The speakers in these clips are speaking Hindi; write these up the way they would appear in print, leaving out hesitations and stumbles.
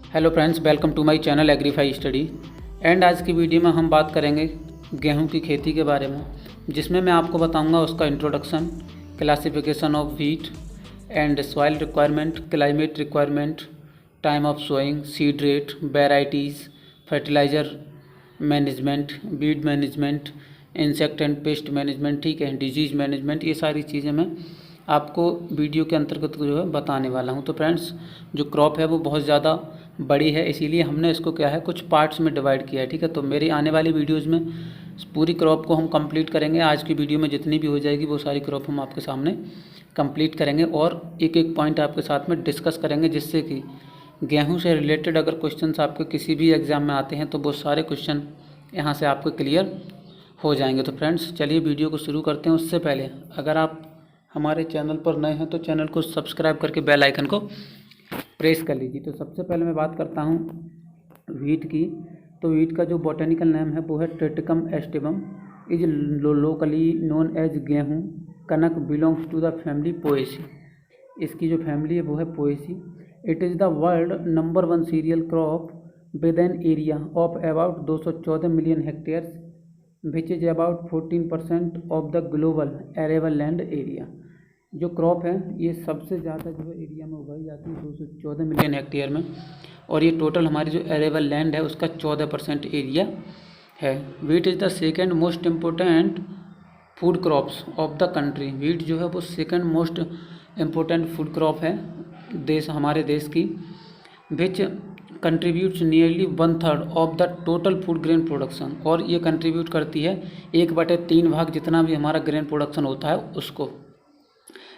Hello friends, welcome to my channel Agrify study. And आज की वीडियो में हम बात करेंगे गेहूं की खेती के बारे में, जिसमें मैं आपको बताऊंगा उसका introduction, classification of wheat and soil requirement, climate requirement, time of sowing, seed rate, varieties, fertiliser management, weed management, insect and pest management, ठीक है, डिजीज़ मैनेजमेंट, ये सारी चीज़ें मैं आपको वीडियो के अंतर्गत जो है बताने वाला हूँ। तो फ्रेंड्स, जो क्रॉप है वो बहुत ज़्यादा बड़ी है, इसीलिए हमने इसको क्या है कुछ पार्ट्स में डिवाइड किया है, ठीक है। तो मेरी आने वाली वीडियोज़ में पूरी क्रॉप को हम कंप्लीट करेंगे। आज की वीडियो में जितनी भी हो जाएगी वो सारी क्रॉप हम आपके सामने कंप्लीट करेंगे और एक एक पॉइंट आपके साथ में डिस्कस करेंगे, जिससे कि गेहूं से रिलेटेड अगर क्वेश्चंस आपके किसी भी एग्ज़ाम में आते हैं तो वो सारे क्वेश्चन यहाँ से आपको क्लियर हो जाएंगे। तो फ्रेंड्स, चलिए वीडियो को शुरू करते हैं। उससे पहले अगर आप हमारे चैनल पर नए हैं तो चैनल को सब्सक्राइब करके बेल आइकन को प्रेस कर लीजिए। तो सबसे पहले मैं बात करता हूँ व्हीट की। तो व्हीट का जो बॉटेनिकल नेम है वो है Triticum aestivum, is locally known as गेहूँ कनक, belongs to the family Poaceae. इसकी जो फैमिली है वो है Poaceae. It is the world number 1 cereal crop with an area of about 214 million hectares, which is about 14% of the global arable land area. जो क्रॉप है ये सबसे ज़्यादा जो है एरिया में उगाई जाती है 214 मिलियन हेक्टेयर में, और ये टोटल हमारी जो एरेबल लैंड है उसका 14% एरिया है। Wheat is the second most important food crops of the country. Wheat जो है वो second most important food crop है हमारे देश की, which contributes nearly 1/3 of the total food grain production. और ये कंट्रीब्यूट करती है 1/3 भाग जितना भी हमारा ग्रेन प्रोडक्शन होता है उसको।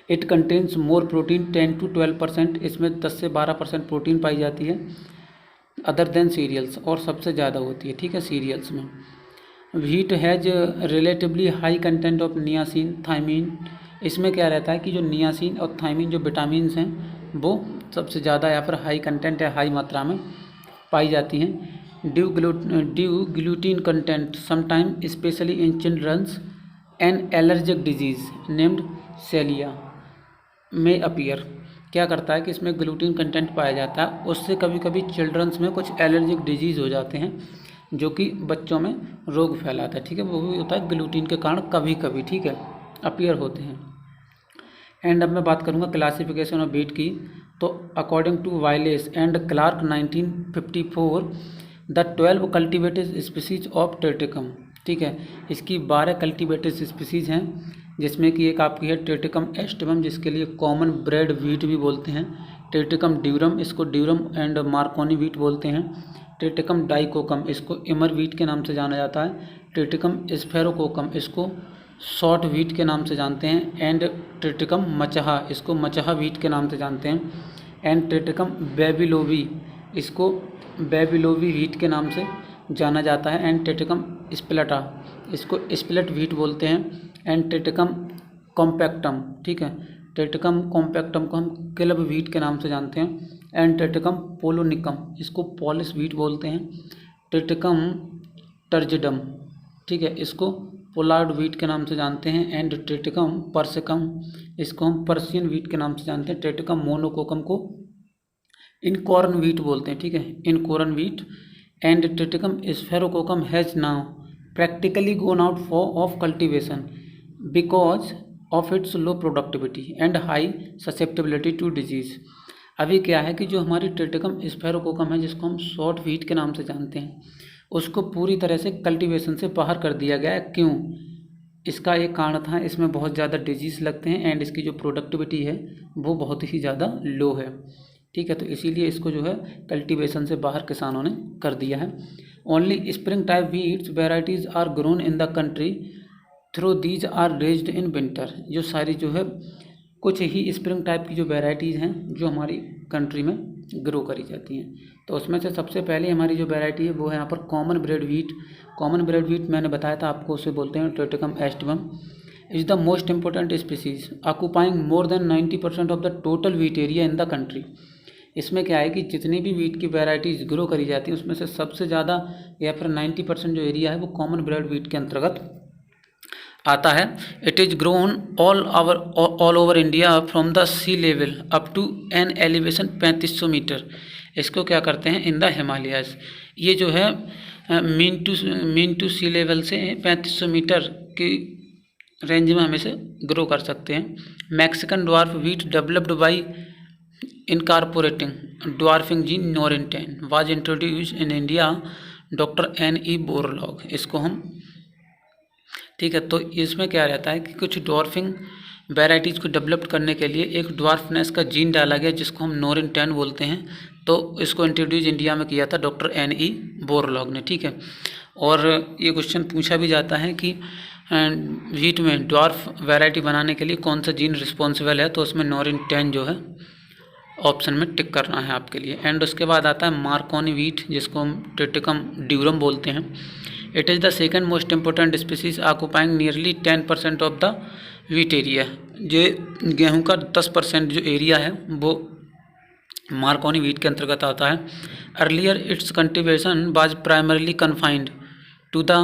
It contains more protein 10 to 12%, इसमें 10 से 12% प्रोटीन पाई जाती है, अदर देन सीरियल्स, और सबसे ज़्यादा होती है, ठीक है, सीरियल्स में। Wheat has relatively high content of niacin, thiamine. इसमें क्या रहता है कि जो नियासिन और थायमीन जो विटामिन्स हैं वो सबसे ज़्यादा या फिर हाई कंटेंट या हाई मात्रा में पाई जाती हैं। Due gluten content sometime specially in childrens an allergic disease named सेलिया में अपीयर। क्या करता है कि इसमें ग्लूटीन कंटेंट पाया जाता है, उससे कभी कभी चिल्ड्रंस में कुछ एलर्जिक डिजीज़ हो जाते हैं जो कि बच्चों में रोग फैलाता है, ठीक है, वो भी होता है ग्लूटीन के कारण कभी कभी, ठीक है, अपीयर होते हैं। एंड अब मैं बात करूँगा क्लासिफिकेशन ऑफ व्हीट की। तो according to Wiles and Clark 1954 the 12 cultivated species of Triticum, ठीक है, इसकी 12 कल्टिवेटेड स्पीसीज हैं, जिसमें कि एक आपकी है ट्रिटिकम एस्टिवम, जिसके लिए कॉमन ब्रेड व्हीट भी बोलते हैं। ट्रिटिकम ड्यूरम, इसको ड्यूरम एंड मार्कोनी व्हीट बोलते हैं। ट्रिटिकम डाइकोकम, इसको इमर व्हीट के नाम से जाना जाता है। ट्रिटिकम स्फेरोकोकम, इसको शॉर्ट व्हीट के नाम से जानते हैं। एंड ट्रिटिकम मचहा, इसको मचहा व्हीट के नाम से जानते हैं। एंड ट्रिटिकम बेबीलोवी, इसको बेबीलोवी व्हीट के नाम से जाना जाता है। एंड ट्रिटिकम स्प्लेटा, इसको स्प्लेट व्हीट बोलते हैं। एंड ट्रिटिकम कॉम्पैक्टम, ठीक है, ट्रिटिकम कॉम्पैक्टम को हम क्लब व्हीट के नाम से जानते हैं। एंड ट्रिटिकम पोलोनिकम, इसको पॉलिश व्हीट बोलते हैं। ट्रिटिकम टर्जिडम, ठीक है, इसको पोलार्ड व्हीट के नाम से जानते हैं। एंड ट्रिटिकम परसिकम, इसको हम पर्शियन व्हीट के नाम से जानते हैं। ट्रिटिकम मोनोकोकम को इनकॉर्न व्हीट बोलते हैं, ठीक है, einkorn wheat. And Triticum sphaerococcum has now practically gone out of cultivation because of its low productivity and high susceptibility to disease. अभी क्या है कि जो हमारी ट्रिटिकम स्फेरोकोकम है, जिसको हम शॉर्ट व्हीट के नाम से जानते हैं, उसको पूरी तरह से कल्टीवेशन से बाहर कर दिया गया है। क्यों? इसका एक कारण था, इसमें बहुत ज़्यादा डिजीज़ लगते हैं एंड इसकी जो प्रोडक्टिविटी है वो बहुत ही ज़्यादा लो है, ठीक है, तो इसीलिए इसको जो है कल्टीवेशन से बाहर किसानों ने कर दिया है। Only spring type wheats varieties are grown in the country through these are raised in winter. जो सारी जो है कुछ ही स्प्रिंग टाइप की जो वेराइटीज़ हैं जो हमारी कंट्री में ग्रो करी जाती हैं, तो उसमें से सबसे पहले हमारी जो वेराइटी है वो है यहाँ पर common bread wheat. Common bread wheat मैंने बताया था आपको, उसे बोलते हैं Triticum aestivum. Is the most important species occupying more than 90% of the total wheat area in the country. इसमें क्या है कि जितनी भी व्हीट की वेराइटीज़ ग्रो करी जाती हैं उसमें से सबसे ज़्यादा या फिर 90% जो एरिया है वो कॉमन ब्रेड व्हीट के अंतर्गत आता है। It is grown all over India from the sea level up to an elevation 3500 metre इसको क्या करते हैं इन द हिमालयाज। ये जो है मीन टू सी लेवल से 3500 मीटर की रेंज में हम इसे ग्रो कर सकते हैं। Mexican dwarf wheat developed by incorporating dwarfing gene नोरिन-10 was introduced in India doctor N.E. Borlaug. इसको हम ठीक है, तो इसमें क्या रहता है कि कुछ ड्वार्फिंग वेराइटीज़ को डेवलप करने के लिए एक ड्वार्फनेस का जीन डाला गया जिसको हम नोरिन-10 बोलते हैं। तो इसको इंट्रोड्यूस इंडिया में किया था डॉक्टर N.E. बोरलॉग ने। ठीक है, और ये क्वेश्चन पूछा भी जाता है कि व्हीट में ड्वार्फ वैरायटी बनाने के लिए कौन सा जीन रिस्पॉन्सिबल है, तो उसमें नोरिन-10 जो है ऑप्शन में टिक करना है आपके लिए। एंड उसके बाद आता है मार्कोनी व्हीट जिसको हम ट्रिटिकम ड्यूरम बोलते हैं। It is the second most important species occupying nearly 10% of the wheat area. जो गेहूं का 10% जो एरिया है वो मार्कोनी व्हीट के अंतर्गत आता है। Earlier its cultivation was primarily confined to the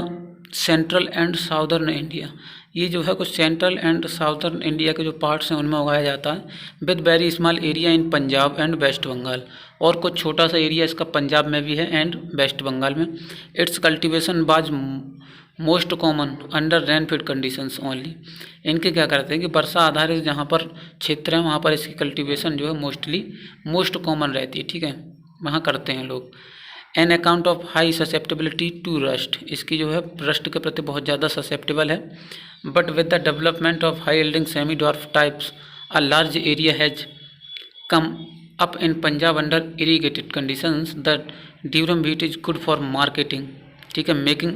central and southern India. ये जो है कुछ सेंट्रल एंड साउदर्न इंडिया के जो पार्ट्स हैं उनमें उगाया जाता है। With very small area in Punjab and West Bengal, और कुछ छोटा सा एरिया इसका पंजाब में भी है एंड वेस्ट बंगाल में। Its cultivation was most common under rainfed conditions only. इनके क्या करते हैं कि वर्षा आधारित जहाँ पर क्षेत्र हैं वहाँ पर इसकी कल्टीवेशन जो है मोस्ट कॉमन रहती है। ठीक है, वहाँ करते हैं लोग। An account of high susceptibility to rust, इसकी जो है रस्ट के प्रति बहुत ज़्यादा ससेप्टेबल है। But with the development of high yielding semi dwarf types a large area has come up in Punjab under irrigated conditions. The durum wheat is good for marketing, ठीक है, मेकिंग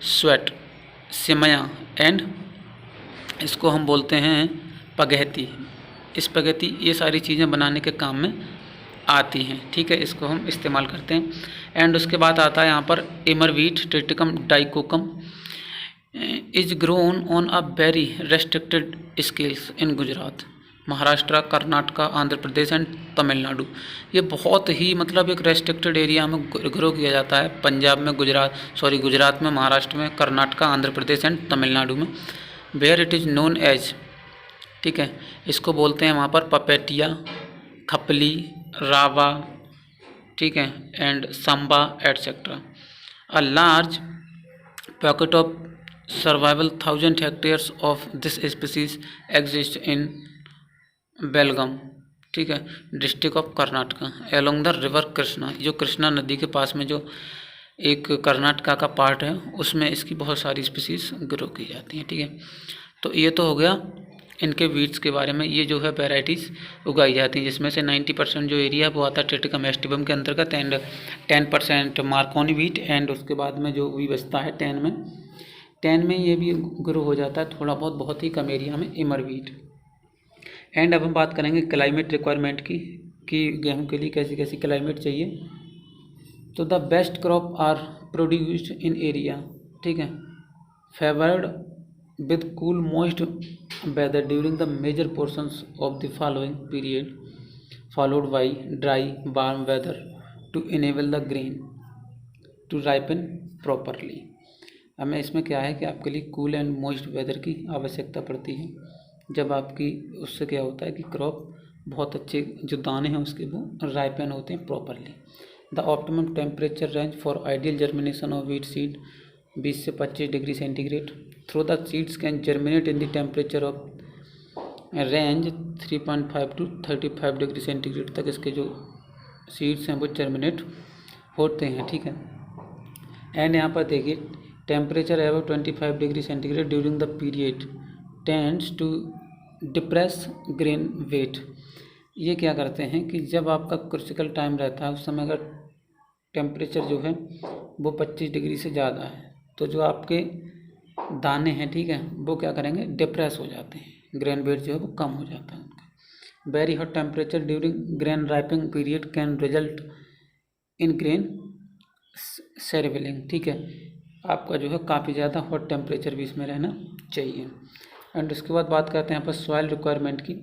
स्वेट सिमया एंड इसको हम बोलते हैं पगहती। इस पगहती ये सारी चीज़ें बनाने के काम में आती हैं। ठीक है, इसको हम इस्तेमाल करते हैं। एंड उसके बाद आता है यहाँ पर emmer wheat Triticum dicoccum is grown on a very restricted scales in Gujarat, Maharashtra, Karnataka, Andhra Pradesh and Tamil Nadu. ये बहुत ही मतलब एक रेस्ट्रिक्टेड एरिया में ग्रो किया जाता है। पंजाब में, गुजरात में, महाराष्ट्र में, कर्नाटका, आंध्र प्रदेश एंड तमिलनाडु में। Where it is known as, ठीक है, इसको बोलते हैं वहाँ पर पपेटिया, खपली, रावा, ठीक है, and Samba etcetera. A large pocket of survival 1000 hectares of this species exist in Belgaum, ठीक है, district of Karnataka along the river Krishna. जो कृष्णा नदी के पास में जो एक कर्नाटका का पार्ट है उसमें इसकी बहुत सारी स्पीसीज ग्रो की जाती हैं। ठीक है, तो ये तो हो गया इनके वीड्स के बारे में। ये जो है वैराइटीज़ उगाई जाती हैं जिसमें से 90% जो एरिया है वो आता है ट्रिटिकम एस्टिवम के अंतर्गत एंड 10% मार्कोनी व्हीट। एंड उसके बाद में जो भी बचता है 10 में ये भी ग्रो हो जाता है थोड़ा बहुत ही कम एरिया में इमर व्हीट। एंड अब हम बात करेंगे क्लाइमेट रिक्वायरमेंट की कि गेहूं के लिए कैसी कैसी क्लाइमेट चाहिए। तो the best crop are produced in area, ठीक है, favoured with cool moist weather during the major portions of the following period followed by dry warm weather to enable the grain to ripen properly. हमें इसमें क्या है कि आपके लिए कूल एंड मॉइस्ट वेदर की आवश्यकता पड़ती है। जब आपकी उससे क्या होता है कि क्रॉप बहुत अच्छे जो दाने हैं उसके वो राइपन होते हैं properly. The optimum temperature range for ideal germination of wheat seed 20 से 25 degree centigrade. Throw the seeds can germinate in the temperature of range 3.5 to 35 degree centigrade तक इसके जो सीड्स हैं वो जर्मिनेट होते हैं। ठीक है, एंड यहाँ पर देखिए temperature above 25 degree centigrade during the period tends to depress grain weight. ये क्या करते हैं कि जब आपका क्रिटिकल टाइम रहता है उस समय अगर टेम्परेचर जो है वो 25 डिग्री से ज़्यादा है तो जो आपके दाने हैं, ठीक है, वो क्या करेंगे, डिप्रेस हो जाते हैं, ग्रेन वेट जो है वो कम हो जाता है उनका। Very hot temperature during grain ripening period can result in grain shrivelling, ठीक है, आपका जो है काफ़ी ज़्यादा हॉट टेम्परेचर भी इसमें रहना चाहिए। एंड उसके बाद बात करते हैं यहाँ पर सॉइल रिक्वायरमेंट की।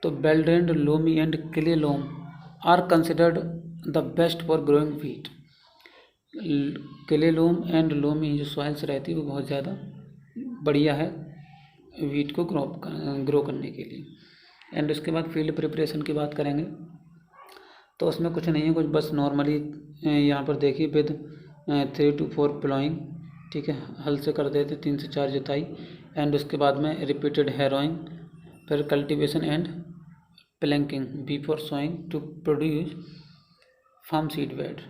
तो well drained loamy and clay loam are considered the best for growing wheat. Clay loam and loamy जो सॉइल्स रहती है वो बहुत ज़्यादा बढ़िया है व्हीट को ग्रो करने के लिए। एंड उसके बाद फील्ड प्रिपरेशन की बात करेंगे तो उसमें कुछ नहीं है, कुछ बस नॉर्मली यहाँ पर देखिए विद 3 to 4 प्लॉइंग, ठीक है, हल से कर देते 3 से 4 जुताई, एंड उसके बाद में रिपीटेड हैरोइंग, फिर cultivation and planking before sowing to produce firm seed bed.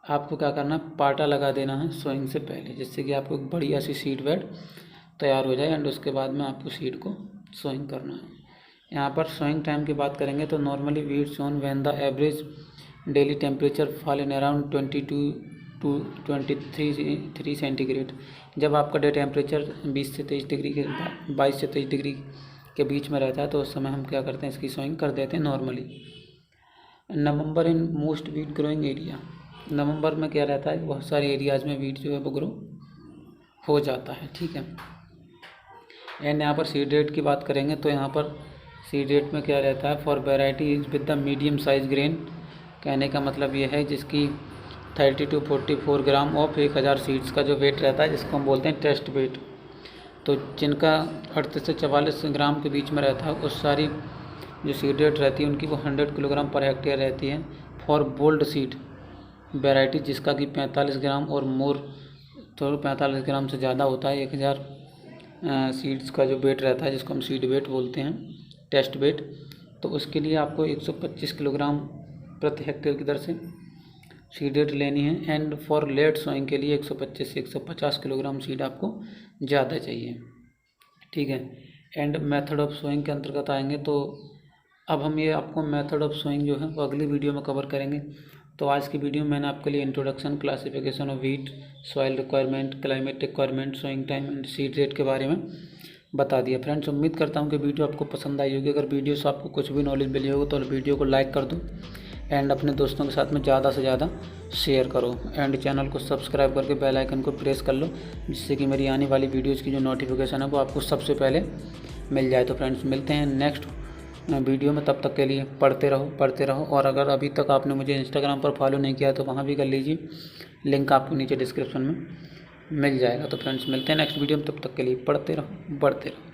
आपको क्या करना है, पाटा लगा देना है सोइंग से पहले, जिससे कि आपको एक बढ़िया सी सीड बेड तैयार हो जाए, एंड उसके बाद में आपको सीड को सोइंग करना है। यहाँ पर सोइंग टाइम की बात करेंगे तो normally wheat sown when the average daily temperature fall in around 22 to 23 centigrade. जब आपका डे टेम्परेचर 20 से 23 डिग्री के 22 से 23 डिग्री के बीच में रहता है तो उस समय हम क्या करते हैं, इसकी सोइंग कर देते हैं normally. November in most wheat growing area, नवंबर में क्या रहता है, बहुत सारे एरियाज़ में वीट जो है वो ग्रो हो जाता है, ठीक है। एंड यहाँ पर सीड रेट की बात करेंगे तो यहाँ पर सीड रेट में क्या रहता है, for variety with the medium size grain, कहने का मतलब ये है जिसकी 30 to 44 ग्राम ऑफ 1000 सीड्स का जो वेट रहता है, जिसको हम बोलते हैं टेस्ट वेट। तो जिनका 38 से 44 ग्राम के बीच में रहता है, उस सारी जो सीड रेट रहती है उनकी वो 100 किलोग्राम पर हेक्टेयर रहती है। फॉर बोल्ड सीड वेराइटी जिसका कि 45 ग्राम और मोर, तो 45 ग्राम से ज़्यादा होता है 1000 सीड्स का जो वेट रहता है, जिसको हम सीड वेट बोलते हैं, टेस्ट वेट, तो उसके लिए आपको 125 किलोग्राम प्रति हेक्टेयर की दर से सीड रेट लेनी है। एंड फॉर लेट सोइंग के लिए 125 से 150 किलोग्राम सीड आपको ज़्यादा चाहिए, ठीक है। एंड मेथड ऑफ सोइंग के अंतर्गत आएंगे तो अब हम ये आपको मेथड ऑफ सोइंग जो है वो अगली वीडियो में कवर करेंगे। तो आज की वीडियो में मैंने आपके लिए introduction, classification of wheat, soil requirement, climate requirement, sowing time and seed rate के बारे में बता दिया। फ्रेंड्स, उम्मीद करता हूँ कि वीडियो आपको पसंद आई होगी। अगर वीडियो से आपको कुछ भी नॉलेज मिली होगी तो वीडियो को लाइक कर दो एंड अपने दोस्तों के साथ में ज़्यादा से ज़्यादा शेयर करो, एंड चैनल को सब्सक्राइब करके बेल आइकन को प्रेस कर लो, जिससे कि मेरी आने वाली वीडियोज़ की जो नोटिफिकेशन है वो आपको सबसे पहले मिल जाए। तो फ्रेंड्स, मिलते हैं नेक्स्ट वीडियो में, तब तक के लिए पढ़ते रहो। और अगर अभी तक आपने मुझे इंस्टाग्राम पर फॉलो नहीं किया तो वहाँ भी कर लीजिए, लिंक आपको नीचे डिस्क्रिप्शन में मिल जाएगा। तो फ्रेंड्स, मिलते हैं नेक्स्ट वीडियो में, तब तक के लिए पढ़ते रहो, बढ़ते रहो।